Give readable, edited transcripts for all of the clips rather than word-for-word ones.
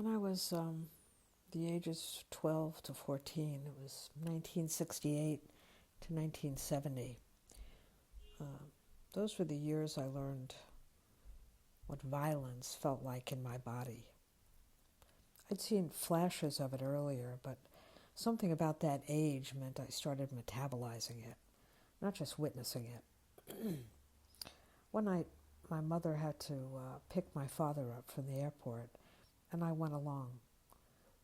When I was the ages 12 to 14, it was 1968 to 1970. Uh, those were the years I learned what violence felt like in my body. I'd seen flashes of it earlier, but something about that age meant I started metabolizing it, not just witnessing it. One night, my mother had to pick my father up from the airport, and I went along.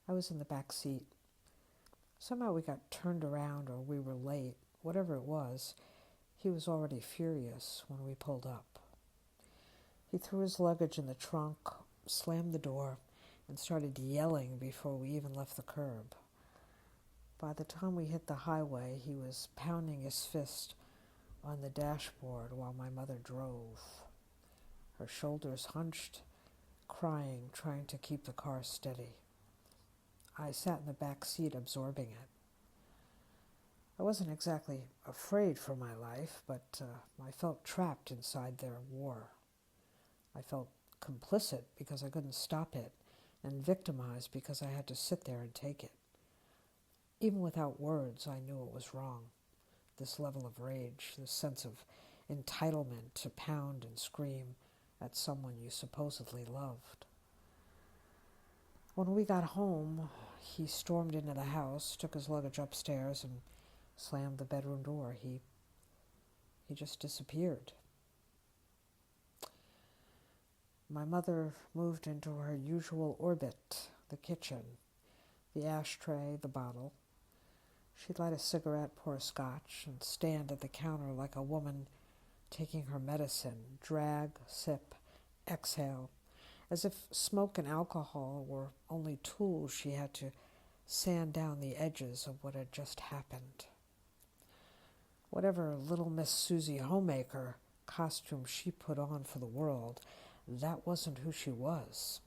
I was in the back seat. Somehow we got turned around, or we were late. Whatever it was, he was already furious when we pulled up. He threw his luggage in the trunk, slammed the door, and started yelling before we even left the curb. By the time we hit the highway, he was pounding his fist on the dashboard while my mother drove. Her shoulders hunched, crying, trying to keep the car steady. I sat in the back seat absorbing it. I wasn't exactly afraid for my life, but I felt trapped inside their war. I felt complicit because I couldn't stop it, and victimized because I had to sit there and take it. Even without words, I knew it was wrong. This level of rage, this sense of entitlement to pound and scream at someone you supposedly loved. When we got home, he stormed into the house, took his luggage upstairs, and slammed the bedroom door. He just disappeared. My mother moved into her usual orbit, the kitchen, the ashtray, the bottle. She'd light a cigarette, pour a scotch, and stand at the counter like a woman taking her medicine, drag, sip, exhale, as if smoke and alcohol were only tools she had to sand down the edges of what had just happened. Whatever Little Miss Susie Homemaker costume she put on for the world, that wasn't who she was.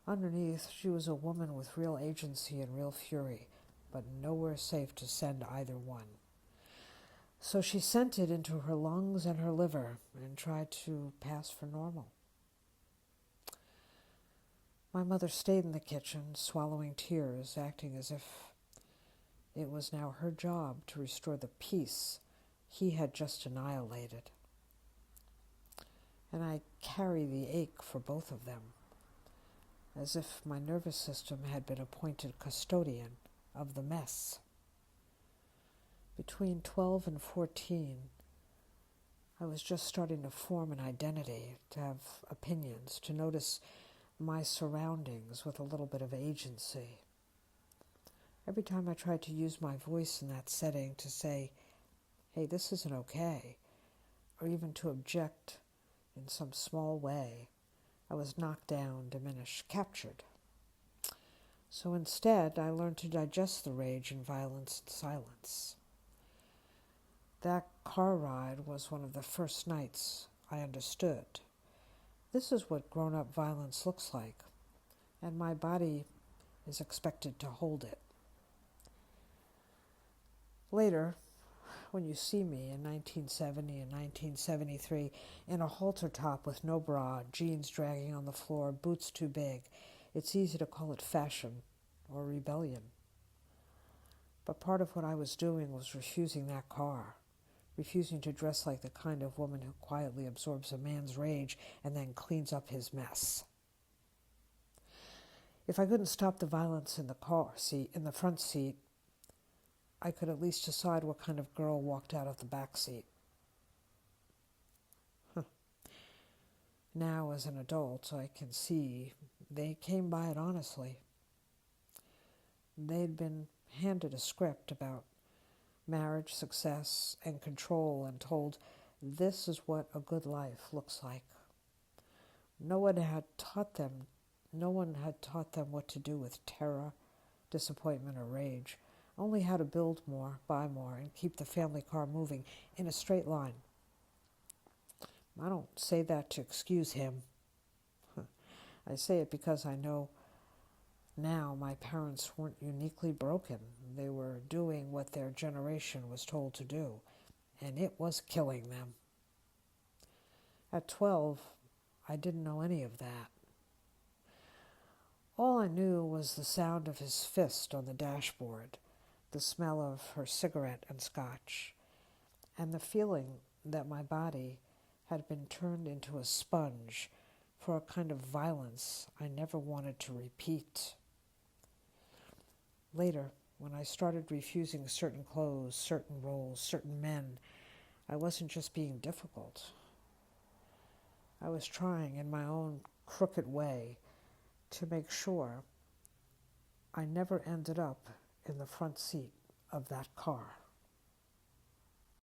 Underneath, she was a woman with real agency and real fury, but nowhere safe to send either one. So she sent it into her lungs and her liver and tried to pass for normal. My mother stayed in the kitchen, swallowing tears, acting as if it was now her job to restore the peace he had just annihilated. And I carry the ache for both of them, as if my nervous system had been appointed custodian of the mess. Between 12 and 14, I was just starting to form an identity, to have opinions, to notice my surroundings with a little bit of agency. Every time I tried to use my voice in that setting to say, hey, this isn't okay, or even to object in some small way, I was knocked down, diminished, captured. So instead, I learned to digest the rage and violence in silence. That car ride was one of the first nights I understood. This is what grown-up violence looks like, and my body is expected to hold it. Later, when you see me in 1970 and 1973 in a halter top with no bra, jeans dragging on the floor, boots too big, it's easy to call it fashion or rebellion. But part of what I was doing was refusing that car, refusing to dress like the kind of woman who quietly absorbs a man's rage and then cleans up his mess. If I couldn't stop the violence in the car seat, in the front seat, I could at least decide what kind of girl walked out of the back seat. Now, as an adult, I can see they came by it honestly. They'd been handed a script about marriage, success, and control, and told this is what a good life looks like. No one had taught them what to do with terror, disappointment, or rage. Only how to build more, buy more, and keep the family car moving in a straight line. I don't say that to excuse him. I say it because I know now my parents weren't uniquely broken. They were doing what their generation was told to do, and it was killing them. At 12, I didn't know any of that. All I knew was the sound of his fist on the dashboard, the smell of her cigarette and scotch, and the feeling that my body had been turned into a sponge for a kind of violence I never wanted to repeat. Later, when I started refusing certain clothes, certain roles, certain men, I wasn't just being difficult. I was trying in my own crooked way to make sure I never ended up in the front seat of that car.